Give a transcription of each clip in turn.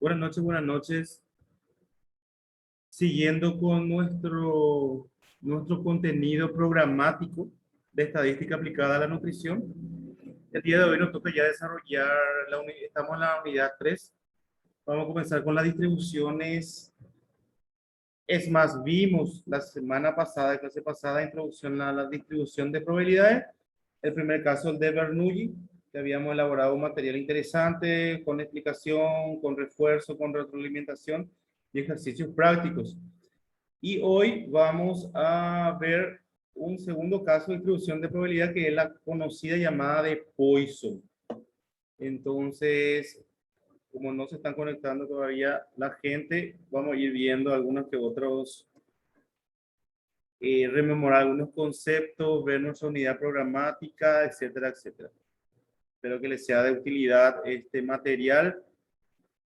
Buenas noches, buenas noches. Siguiendo con nuestro contenido programático de estadística aplicada a la nutrición. El día de hoy nos toca ya desarrollar, estamos en la unidad 3. Vamos a comenzar con las distribuciones. Es más, vimos la semana pasada, clase pasada, introducción a la distribución de probabilidades. El primer caso, el de Bernoulli, que habíamos elaborado un material interesante, con explicación, con refuerzo, con retroalimentación y ejercicios prácticos. Y hoy vamos a ver un segundo caso de distribución de probabilidad, que es la conocida llamada de Poisson. Entonces, como no se están conectando todavía la gente, vamos a ir viendo algunos que otros, rememorar algunos conceptos, ver nuestra unidad programática, etcétera, etcétera. Espero que les sea de utilidad este material,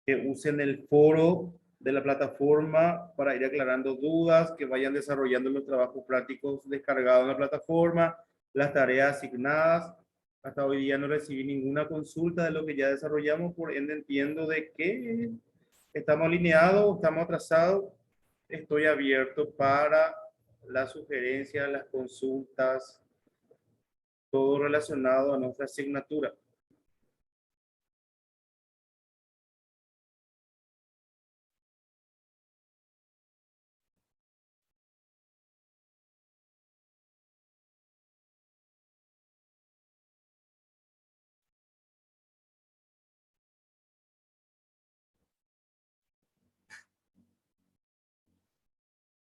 que usen el foro de la plataforma para ir aclarando dudas, que vayan desarrollando los trabajos prácticos descargados en la plataforma, las tareas asignadas. Hasta hoy día no recibí ninguna consulta de lo que ya desarrollamos, por ende entiendo de que estamos alineados, estamos atrasados. Estoy abierto para las sugerencias, las consultas, todo relacionado a nuestra asignatura.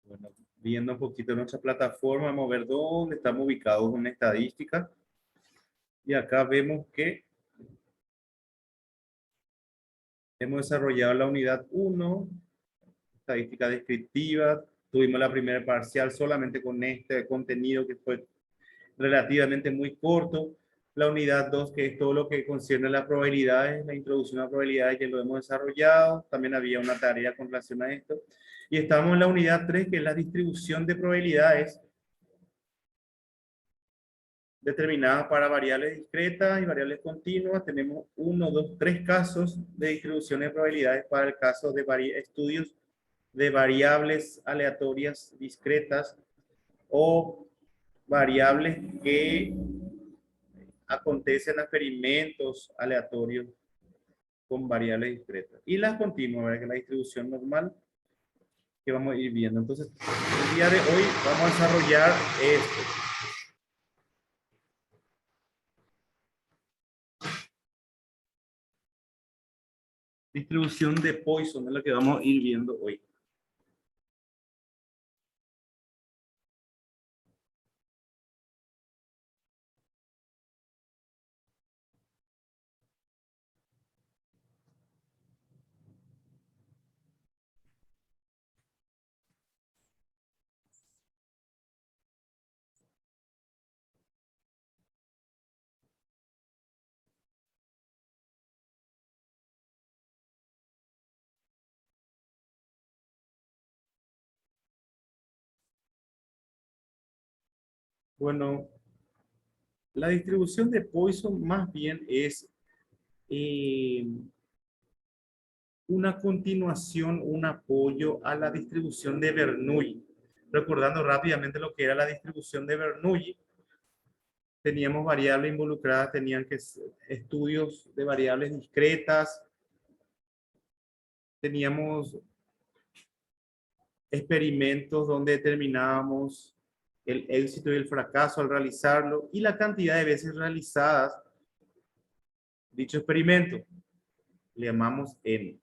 Bueno, viendo un poquito nuestra plataforma, vamos a ver dónde estamos ubicados en estadística. Y acá vemos que hemos desarrollado la unidad 1, estadística descriptiva. Tuvimos la primera parcial solamente con este contenido que fue relativamente muy corto. La unidad 2, que es todo lo que concierne a las probabilidades, la introducción a probabilidades, que lo hemos desarrollado. También había una tarea con relación a esto. Y estamos en la unidad 3, que es la distribución de probabilidades determinadas para variables discretas y variables continuas. Tenemos 1, 2, 3 casos de distribución de probabilidades para el caso de estudios de variables aleatorias discretas o variables que acontecen a experimentos aleatorios con variables discretas. Y las continuas, ¿verdad? Que es la distribución normal que vamos a ir viendo. Entonces, el día de hoy vamos a desarrollar esto. Distribución de Poisson es lo que vamos a ir viendo hoy. Bueno, la distribución de Poisson más bien es eh, una continuación, un apoyo a la distribución de Bernoulli. Recordando rápidamente lo que era la distribución de Bernoulli, teníamos variables involucradas, tenían que ser estudios de variables discretas, teníamos experimentos donde determinábamos el éxito y el fracaso al realizarlo y la cantidad de veces realizadas dicho experimento. Le llamamos N.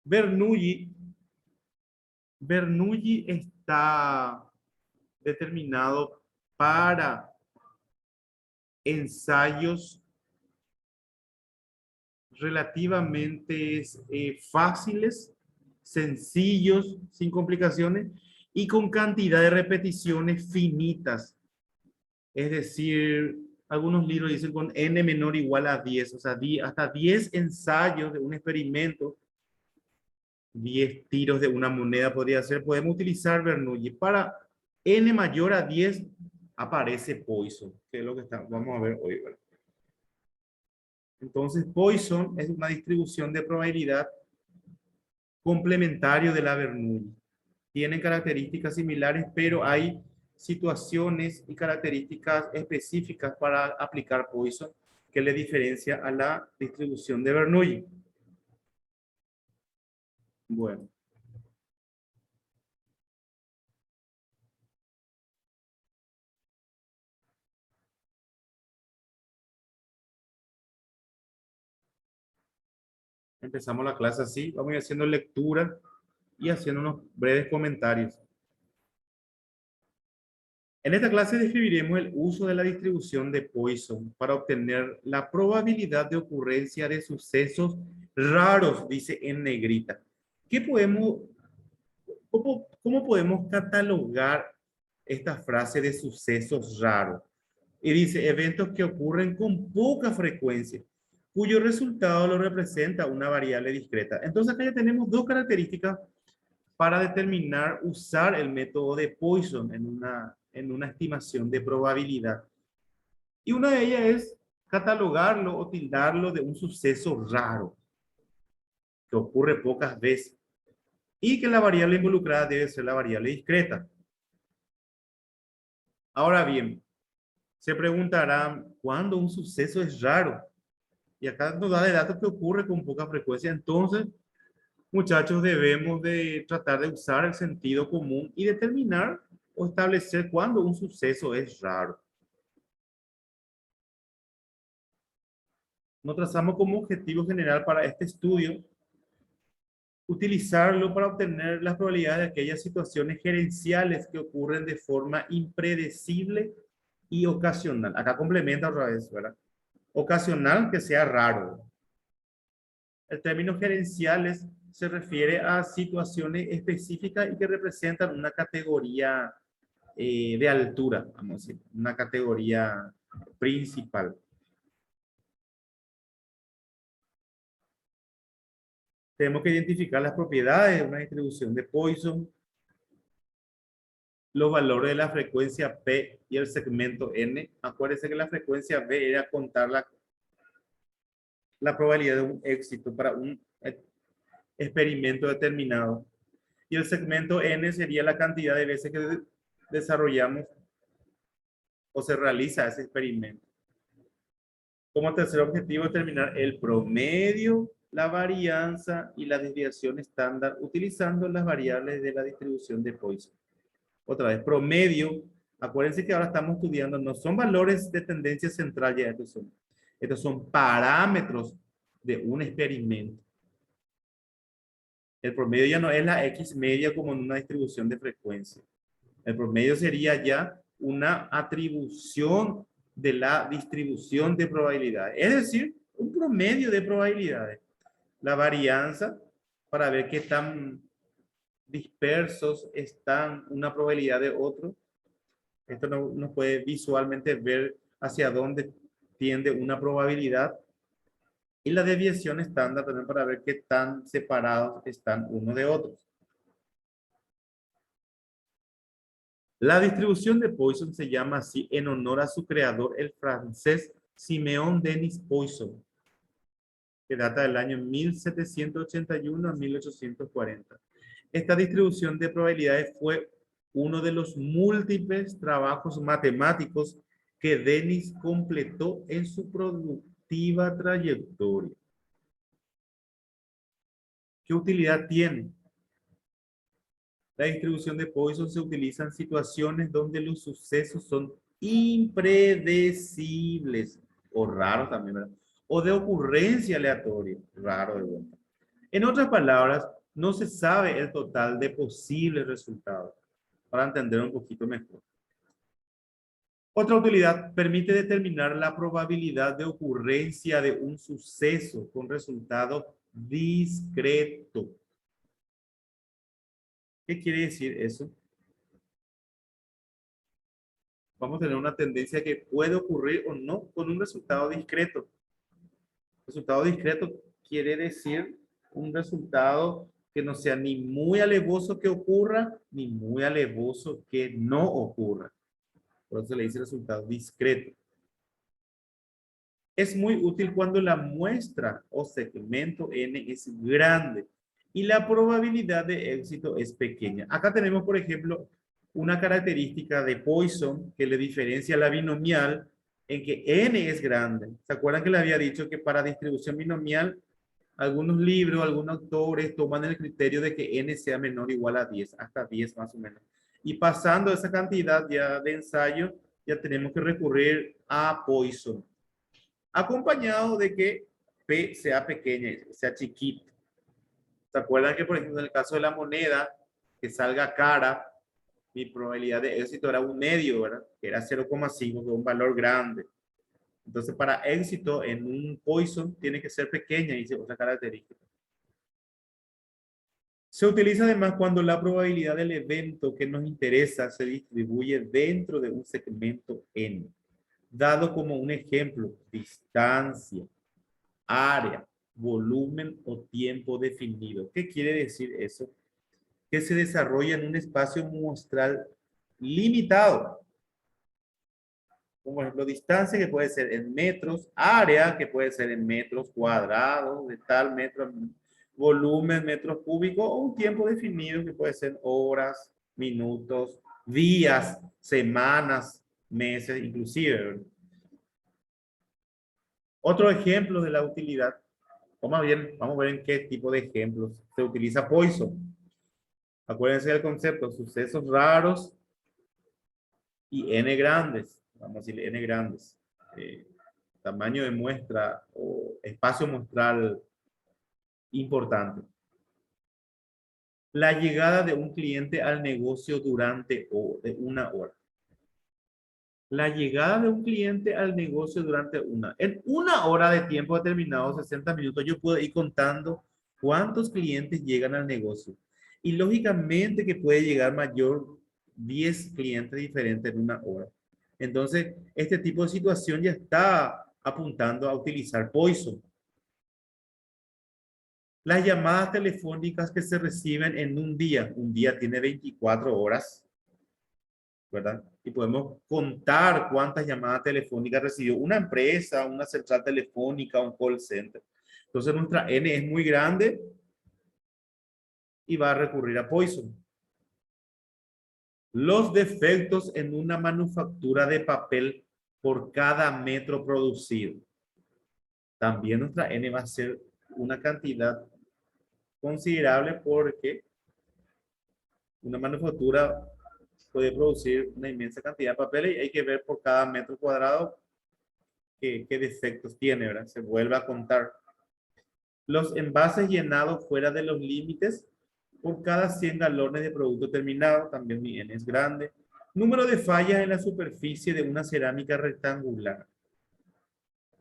Bernoulli está determinado para ensayos relativamente fáciles, sencillos, sin complicaciones y con cantidad de repeticiones finitas. Es decir, algunos libros dicen con n menor o igual a 10, o sea, hasta 10 ensayos de un experimento, 10 tiros de una moneda podría ser. Podemos utilizar Bernoulli. Para n mayor a 10 aparece Poisson, que es lo que vamos a ver hoy, ¿verdad? Entonces, Poisson es una distribución de probabilidad complementario de la Bernoulli. Tienen características similares, pero hay situaciones y características específicas para aplicar Poisson que le diferencia a la distribución de Bernoulli. Bueno. Empezamos la clase así, vamos a ir haciendo lectura y haciendo unos breves comentarios. En esta clase describiremos el uso de la distribución de Poisson para obtener la probabilidad de ocurrencia de sucesos raros, dice en negrita. ¿Cómo podemos catalogar esta frase de sucesos raros? Y dice eventos que ocurren con poca frecuencia, cuyo resultado lo representa una variable discreta. Entonces acá ya tenemos dos características para determinar, usar el método de Poisson en una estimación de probabilidad. Y una de ellas es catalogarlo o tildarlo de un suceso raro, que ocurre pocas veces, y que la variable involucrada debe ser la variable discreta. Ahora bien, se preguntarán, ¿cuándo un suceso es raro? Y acá nos da de datos que ocurre con poca frecuencia. Entonces, muchachos, debemos de tratar de usar el sentido común y determinar o establecer cuándo un suceso es raro. Nos trazamos como objetivo general para este estudio utilizarlo para obtener las probabilidades de aquellas situaciones gerenciales que ocurren de forma impredecible y ocasional. Acá complementa otra vez, ¿verdad? Ocasional, que sea raro. El término gerenciales se refiere a situaciones específicas y que representan una categoría de altura, vamos a decir, una categoría principal. Tenemos que identificar las propiedades de una distribución de Poisson, los valores de la frecuencia P y el segmento N. Acuérdense que la frecuencia B era contar la probabilidad de un éxito para un experimento determinado. Y el segmento N sería la cantidad de veces que desarrollamos o se realiza ese experimento. Como tercer objetivo, determinar el promedio, la varianza y la desviación estándar utilizando las variables de la distribución de Poisson. Otra vez, promedio. Acuérdense que ahora estamos estudiando, no son valores de tendencia central, ya estos son parámetros de un experimento. El promedio ya no es la X media como en una distribución de frecuencia. El promedio sería ya una atribución de la distribución de probabilidades. Es decir, un promedio de probabilidades. La varianza para ver qué tan dispersos están una probabilidad de otro. Esto nos puede visualmente ver hacia dónde tiende una probabilidad. Y la desviación estándar también para ver qué tan separados están uno de otros. La distribución de Poisson se llama así en honor a su creador, el francés Siméon Denis Poisson, que data del año 1781 a 1840. Esta distribución de probabilidades fue uno de los múltiples trabajos matemáticos que Denis completó en su productiva trayectoria. ¿Qué utilidad tiene? La distribución de Poisson se utiliza en situaciones donde los sucesos son impredecibles o raros también, ¿verdad? O de ocurrencia aleatoria, raro de vuelta. En otras palabras, no se sabe el total de posibles resultados, para entender un poquito mejor. Otra utilidad permite determinar la probabilidad de ocurrencia de un suceso con resultado discreto. ¿Qué quiere decir eso? Vamos a tener una tendencia que puede ocurrir o no con un resultado discreto. Resultado discreto quiere decir un resultado que no sea ni muy alevoso que ocurra, ni muy alevoso que no ocurra. Por eso se le dice resultado discreto. Es muy útil cuando la muestra o segmento n es grande y la probabilidad de éxito es pequeña. Acá tenemos, por ejemplo, una característica de Poisson que le diferencia a la binomial en que n es grande. ¿Se acuerdan que le había dicho que para distribución binomial algunos libros, algunos autores toman el criterio de que n sea menor o igual a 10, hasta 10 más o menos? Y pasando esa cantidad ya de ensayo, ya tenemos que recurrir a Poisson, acompañado de que P sea pequeña, sea chiquita. ¿Se acuerdan que, por ejemplo, en el caso de la moneda, que salga cara, mi probabilidad de éxito era un medio, ¿verdad? Que era 0,5, que es un valor grande. Entonces, para éxito en un Poisson tiene que ser pequeña, dice otra característica. Se utiliza además cuando la probabilidad del evento que nos interesa se distribuye dentro de un segmento n, dado como un ejemplo, distancia, área, volumen o tiempo definido. ¿Qué quiere decir eso? Que se desarrolla en un espacio muestral limitado. Como por ejemplo, distancia que puede ser en metros, área que puede ser en metros cuadrados, de tal metro, volumen, metros cúbicos, o un tiempo definido que puede ser horas, minutos, días, semanas, meses, inclusive. Otro ejemplo de la utilidad, o más bien, vamos a ver en qué tipo de ejemplos se utiliza Poisson. Acuérdense del concepto, sucesos raros y n grandes. Vamos a decir n grandes. Tamaño de muestra o espacio muestral importante. La llegada de un cliente al negocio durante de una hora. La llegada de un cliente al negocio en una hora de tiempo determinado, 60 minutos, yo puedo ir contando cuántos clientes llegan al negocio. Y lógicamente que puede llegar mayor 10 clientes diferentes en una hora. Entonces, este tipo de situación ya está apuntando a utilizar Poisson. Las llamadas telefónicas que se reciben en un día tiene 24 horas, ¿verdad? Y podemos contar cuántas llamadas telefónicas recibió una empresa, una central telefónica, un call center. Entonces nuestra N es muy grande y va a recurrir a Poisson. Los defectos en una manufactura de papel por cada metro producido. También nuestra N va a ser una cantidad considerable porque una manufactura puede producir una inmensa cantidad de papel y hay que ver por cada metro cuadrado qué defectos tiene, ¿verdad? Se vuelve a contar. Los envases llenados fuera de los límites por cada 100 galones de producto terminado, también mi N es grande. Número de fallas en la superficie de una cerámica rectangular.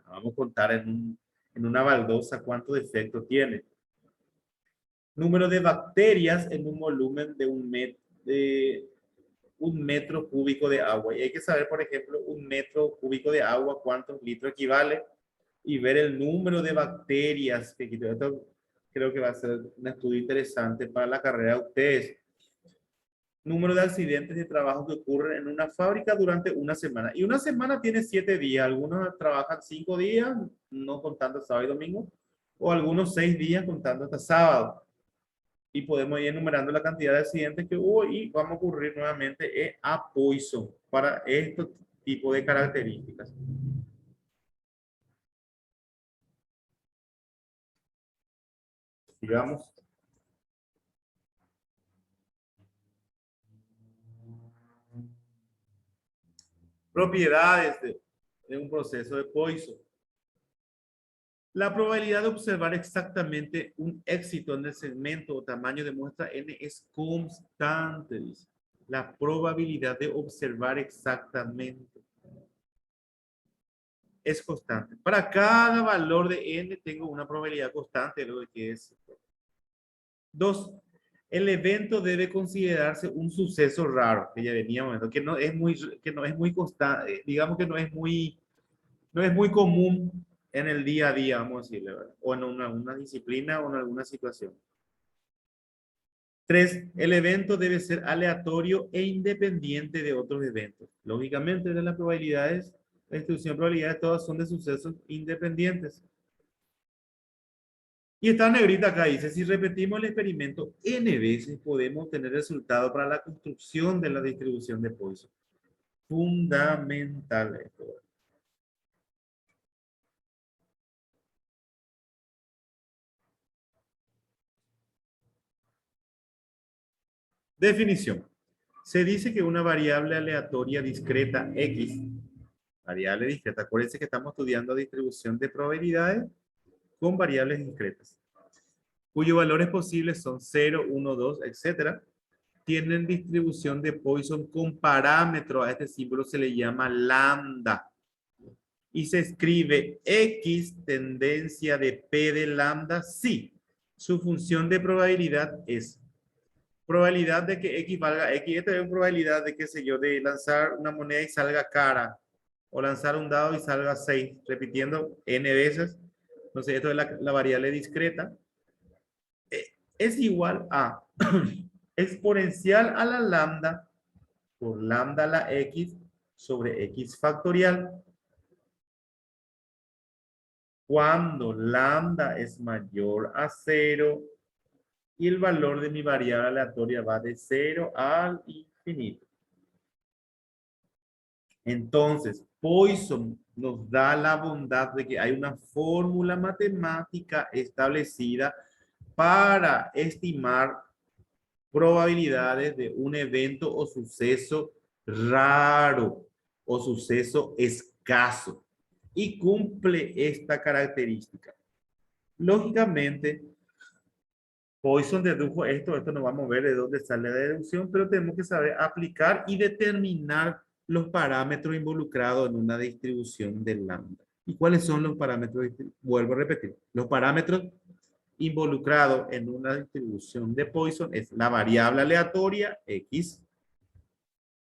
Vamos a contar en una baldosa cuántos defectos tiene. Número de bacterias en un volumen de un metro cúbico de agua. Y hay que saber, por ejemplo, un metro cúbico de agua, cuántos litros equivale, y ver el número de bacterias. Esto creo que va a ser un estudio interesante para la carrera de ustedes. Número de accidentes de trabajo que ocurren en una fábrica durante una semana. Y una semana tiene 7 días. Algunos trabajan 5 días, no contando sábado y domingo, o algunos 6 días contando hasta sábado. Y podemos ir enumerando la cantidad de accidentes que hubo y vamos a ocurrir nuevamente a Poisson para este tipo de características. Digamos, propiedades de un proceso de Poisson. La probabilidad de observar exactamente un éxito en el segmento o tamaño de muestra n es constante, dice. La probabilidad de observar exactamente es constante. Para cada valor de n tengo una probabilidad constante de lo que es. 2. El evento debe considerarse un suceso raro, que ya veníamos viendo, que no es muy constante, digamos que no es muy común en el día a día, vamos a decirle, ¿verdad? O en una disciplina o en alguna situación. 3. El evento debe ser aleatorio e independiente de otros eventos. Lógicamente, de las probabilidades, la distribución de probabilidades, todas son de sucesos independientes. Y está negrita acá, dice, si repetimos el experimento n veces, podemos tener resultado para la construcción de la distribución de Poisson. Fundamental esto. Definición. Se dice que una variable aleatoria discreta X, variable discreta, acuérdense que estamos estudiando distribución de probabilidades con variables discretas, cuyos valores posibles son 0, 1, 2, etcétera, tienen distribución de Poisson con parámetro, a este símbolo se le llama lambda, y se escribe X tendencia de P de lambda si su función de probabilidad es probabilidad de que X valga X. Esta es una probabilidad de, qué sé yo, de lanzar una moneda y salga cara, o lanzar un dado y salga 6, repitiendo n veces. Entonces, esto es la variable discreta. Es igual a exponencial a la lambda por lambda a la X sobre X factorial. Cuando lambda es mayor a 0 y el valor de mi variable aleatoria va de 0 al infinito. Entonces, Poisson nos da la bondad de que hay una fórmula matemática establecida para estimar probabilidades de un evento o suceso raro o suceso escaso y cumple esta característica. Lógicamente, Poisson dedujo esto no vamos a ver de dónde sale la deducción, pero tenemos que saber aplicar y determinar los parámetros involucrados en una distribución del lambda. ¿Y cuáles son los parámetros? Vuelvo a repetir. Los parámetros involucrados en una distribución de Poisson es la variable aleatoria X,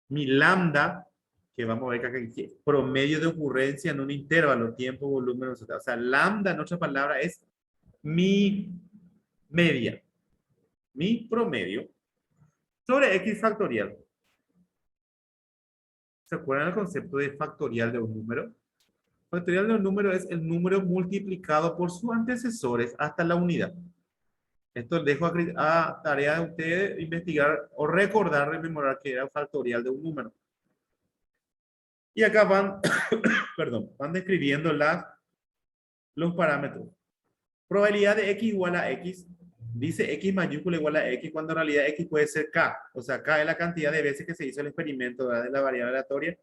mi lambda, que vamos a ver acá, que promedio de ocurrencia en un intervalo, tiempo, volumen, o sea, lambda en otra palabra es mi media, mi promedio, sobre X factorial. ¿Se acuerdan del concepto de factorial de un número? Factorial de un número es el número multiplicado por sus antecesores hasta la unidad. Esto dejo a tarea de ustedes investigar o recordar, rememorar que era factorial de un número. Y acá van, perdón, van describiendo los parámetros. Probabilidad de X igual a X. Dice X mayúscula igual a X cuando en realidad X puede ser K. O sea, K es la cantidad de veces que se hizo el experimento, ¿verdad?, de la variable aleatoria.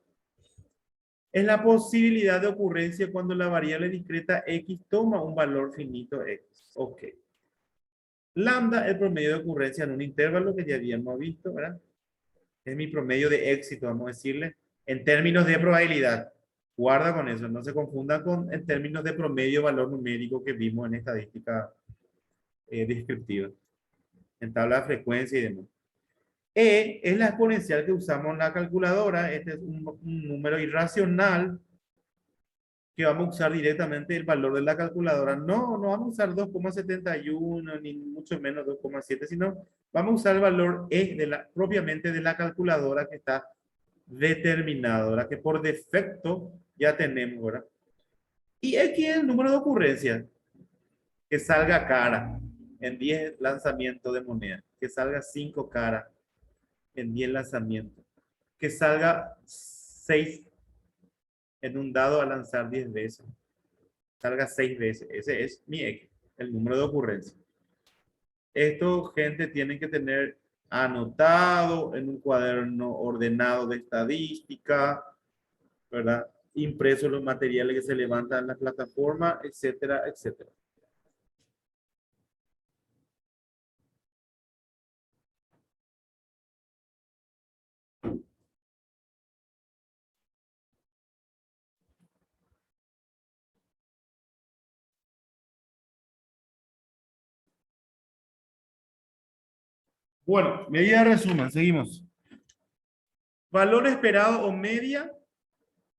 Es la posibilidad de ocurrencia cuando la variable discreta X toma un valor finito X. Ok. Lambda, el promedio de ocurrencia en un intervalo que ya habíamos visto, ¿verdad? Es mi promedio de éxito, vamos a decirle, en términos de probabilidad. Guarda con eso, no se confunda con en términos de promedio valor numérico que vimos en estadística descriptiva, en tabla de frecuencia y demás. E es la exponencial que usamos en la calculadora. Este es un número irracional que vamos a usar directamente el valor de la calculadora. No vamos a usar 2,71 ni mucho menos 2,7, sino vamos a usar el valor E propiamente de la calculadora que está determinado, ¿verdad? Que por defecto ya tenemos, ¿verdad? Y X es el número de ocurrencias que salga cara en 10 lanzamientos de moneda, que salga 5 caras en 10 lanzamientos, que salga 6 en un dado a lanzar 10 veces, salga 6 veces. Ese es mi X, el número de ocurrencia. Esto, gente, tienen que tener anotado en un cuaderno ordenado de estadística, ¿verdad? Impresos los materiales que se levantan en la plataforma, etcétera, etcétera. Bueno, medida de resumen, seguimos. Valor esperado o media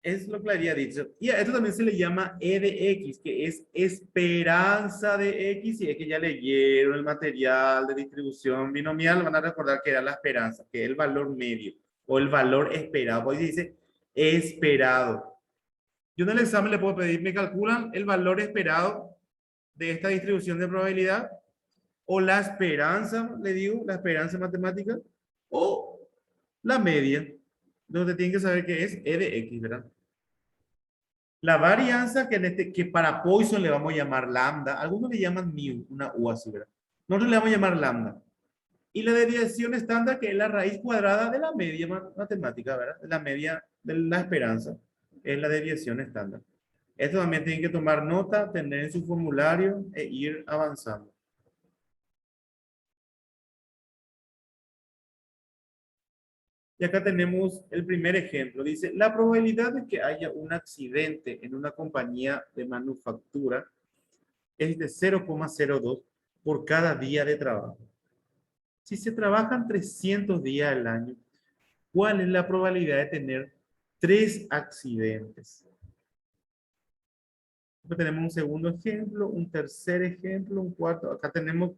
es lo que le había dicho. Y a esto también se le llama E de X, que es esperanza de X. Y es que ya leyeron el material de distribución binomial, van a recordar que era la esperanza, que es el valor medio o el valor esperado. Hoy dice esperado. Yo en el examen le puedo pedir, me calculan el valor esperado de esta distribución de probabilidad, o la esperanza, le digo, la esperanza matemática, o la media, donde tienen que saber que es E de X, ¿verdad? La varianza que para Poisson le vamos a llamar lambda, algunos le llaman mu, una U así, ¿verdad? Nosotros le vamos a llamar lambda. Y la desviación estándar, que es la raíz cuadrada de la media matemática, ¿verdad? La media de la esperanza, es la desviación estándar. Esto también tienen que tomar nota, tener en su formulario e ir avanzando. Y acá tenemos el primer ejemplo. Dice, la probabilidad de que haya un accidente en una compañía de manufactura es de 0,02 por cada día de trabajo. Si se trabajan 300 días al año, ¿cuál es la probabilidad de tener 3 accidentes? Después tenemos un segundo ejemplo, un tercer ejemplo, un cuarto. Acá tenemos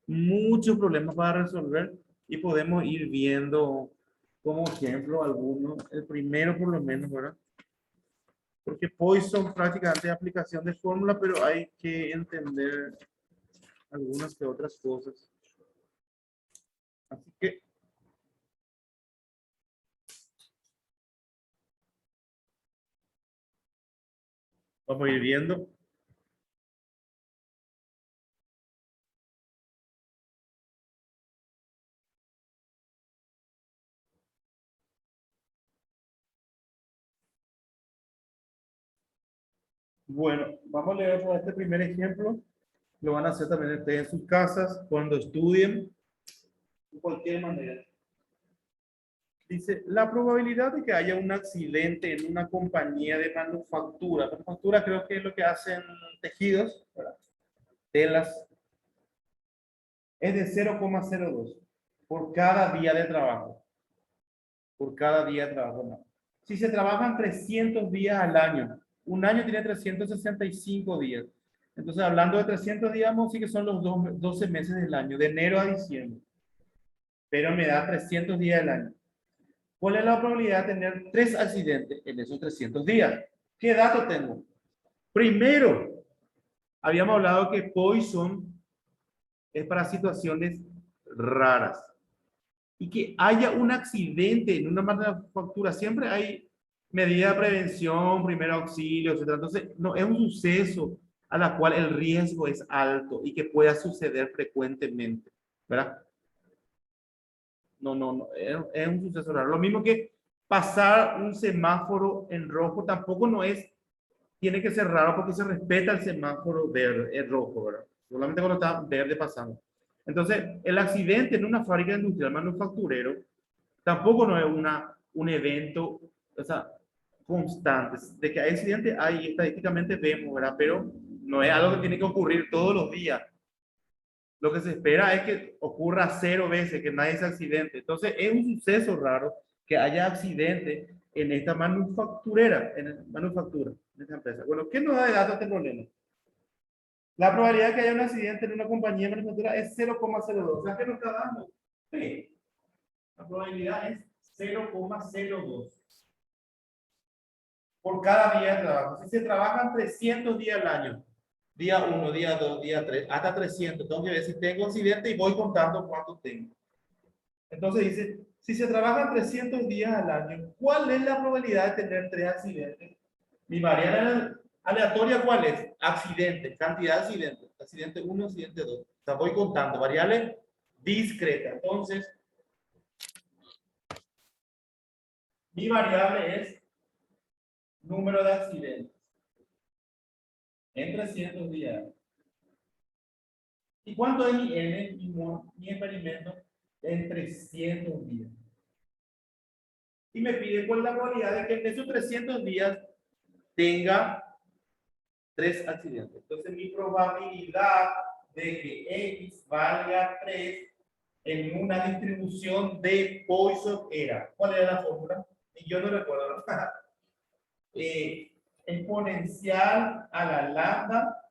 muchos problemas para resolver y podemos ir viendo como ejemplo algunos. El primero por lo menos, ¿verdad? Porque Poisson prácticamente es aplicación de fórmula, pero hay que entender algunas que otras cosas. Así que vamos a ir viendo. Bueno, vamos a leer otra vez este primer ejemplo. Lo van a hacer también ustedes en sus casas cuando estudien, de cualquier manera. Dice, la probabilidad de que haya un accidente en una compañía de manufactura. Manufactura creo que es lo que hacen tejidos, ¿verdad? Telas, es de 0,02 por cada día de trabajo. Por cada día de trabajo, no. Si se trabajan 300 días al año, un año tiene 365 días. Entonces, hablando de 300 días, vamos a decir que son los 12 meses del año, de enero a diciembre. Pero me da 300 días al año. ¿Cuál es la probabilidad de tener 3 accidentes en esos 300 días? ¿Qué dato tengo? Primero, habíamos hablado que Poisson es para situaciones raras. Y que haya un accidente en una manufactura, siempre hay medida de prevención, primer auxilio, etc. Entonces, no es un suceso a la cual el riesgo es alto y que pueda suceder frecuentemente, ¿verdad? No, es un suceso raro. Lo mismo que pasar un semáforo en rojo tampoco no es, tiene que ser raro porque se respeta el semáforo verde, el rojo, ¿verdad? Solamente cuando está verde pasando. Entonces, el accidente en una fábrica industrial manufacturero tampoco no es un evento, o sea, constante. De que hay accidentes, hay estadísticamente vemos, ¿verdad? Pero no es algo que tiene que ocurrir todos los días. Lo que se espera es que ocurra 0 veces, que nadie se accidente. Entonces, es un suceso raro que haya accidente en esta manufacturera, manufactura, en esta empresa. Bueno, ¿qué nos da de datos este problema? La probabilidad de que haya un accidente en una compañía de manufactura es 0,02. O sea, ¿qué nos está dando? Sí. La probabilidad es 0,02 por cada día de trabajo. Si se trabajan 300 días al año, día 1, día 2, día 3, hasta 300, tengo que ver si tengo accidente y voy contando cuántos tengo. Entonces dice, si se trabajan 300 días al año, ¿cuál es la probabilidad de tener 3 accidentes? Mi variable aleatoria, ¿cuál es? Accidente, cantidad de accidentes. Accidente 1, accidente 2. O sea, voy contando, variable discreta. Entonces, mi variable es número de accidentes en 300 días. ¿Y cuánto es mi N, mi experimento? En 300 días. Y me pide cuál es la probabilidad de que en esos 300 días tenga 3 accidentes. Entonces, mi probabilidad de que X valga 3 en una distribución de Poisson era. ¿Cuál era la fórmula? Y yo no recuerdo. Exponencial a la lambda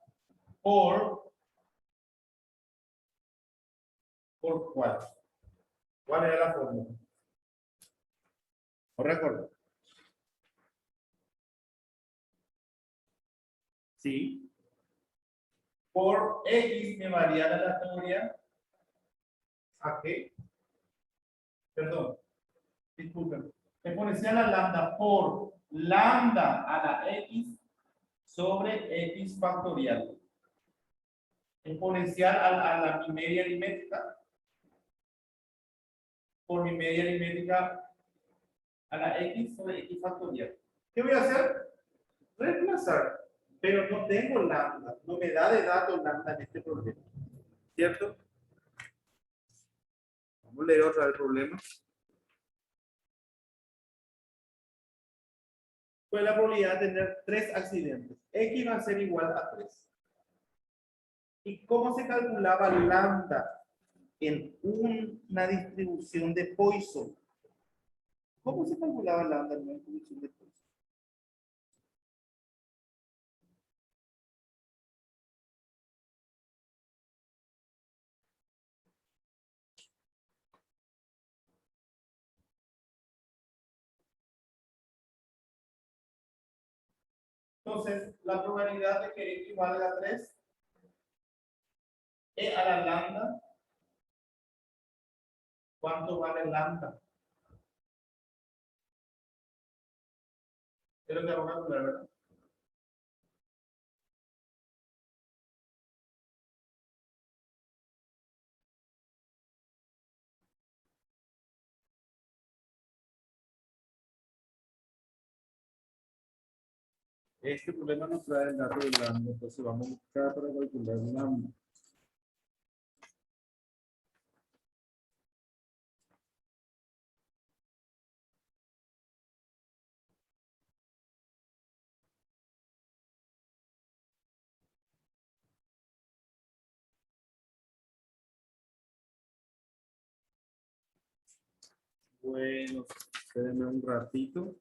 por 4. ¿Cuál era la fórmula? No recuerdo. Sí. por X me varía la aleatoria a qué, perdón, disculpen, exponencial a lambda por lambda a la X sobre X factorial. Exponencial a mi media aritmética por mi media aritmética a la X sobre X factorial. ¿Qué voy a hacer? Reemplazar. Pero no tengo lambda. No me da de datos lambda en este problema. ¿Cierto? Vamos a leer otra vez el problema. Pues la probabilidad de tener 3 accidentes. X va a ser igual a 3. ¿Y cómo se calculaba lambda en una distribución de Poisson? ¿Cómo se calculaba lambda en una distribución de Poisson? Entonces, la probabilidad de que X valga 3 E a la lambda. ¿Cuánto vale lambda? Es lo que vamos a calcular, ¿verdad? Este problema nos trae el dato de lambda, entonces vamos a buscar para calcular lambda. Bueno, espérenme un ratito.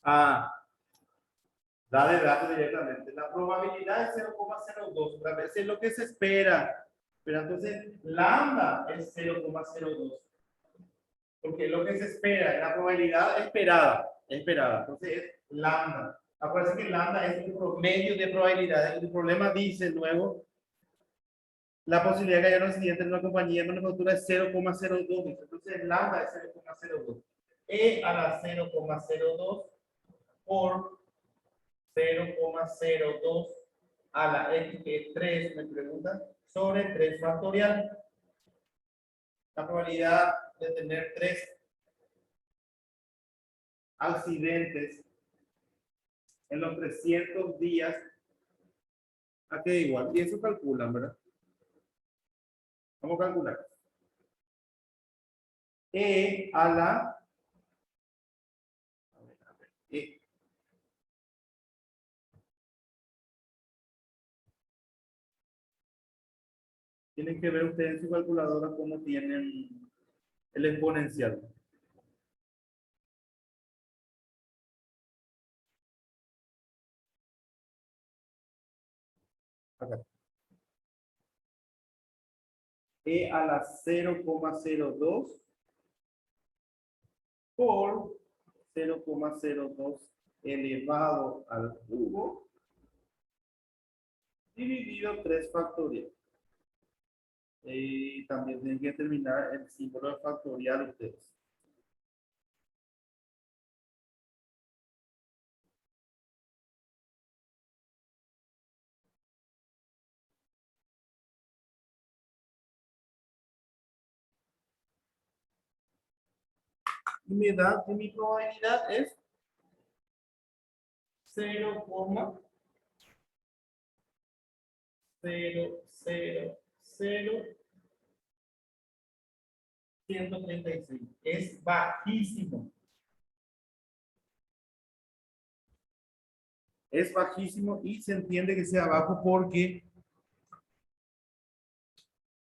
Ah, da de datos directamente. La probabilidad es 0,02. A veces es lo que se espera. Pero entonces, lambda es 0,02. Porque es lo que se espera, es la probabilidad esperada. Esperada. Entonces es lambda. Acuérdense que lambda es un promedio de probabilidades. El problema dice luego la posibilidad de que haya un accidente en una compañía de manufactura es 0,02. Entonces lambda es 0,02. E a la 0,02 por 0,02 a la X, que es 3, me pregunta, sobre 3 factorial. La probabilidad de tener 3 accidentes en los 300 días, ¿a qué igual? Y eso calculan, ¿verdad? Vamos a calcular. E a la... E. Tienen que ver ustedes en su calculadora cómo tienen el exponencial. Acá. E a la 0,02 por 0,02 elevado al cubo dividido 3 factorial. Y también tienen que determinar el símbolo de factorial ustedes. Y mi edad de mi probabilidad es 0,0000136. Es bajísimo. Es bajísimo y se entiende que sea bajo porque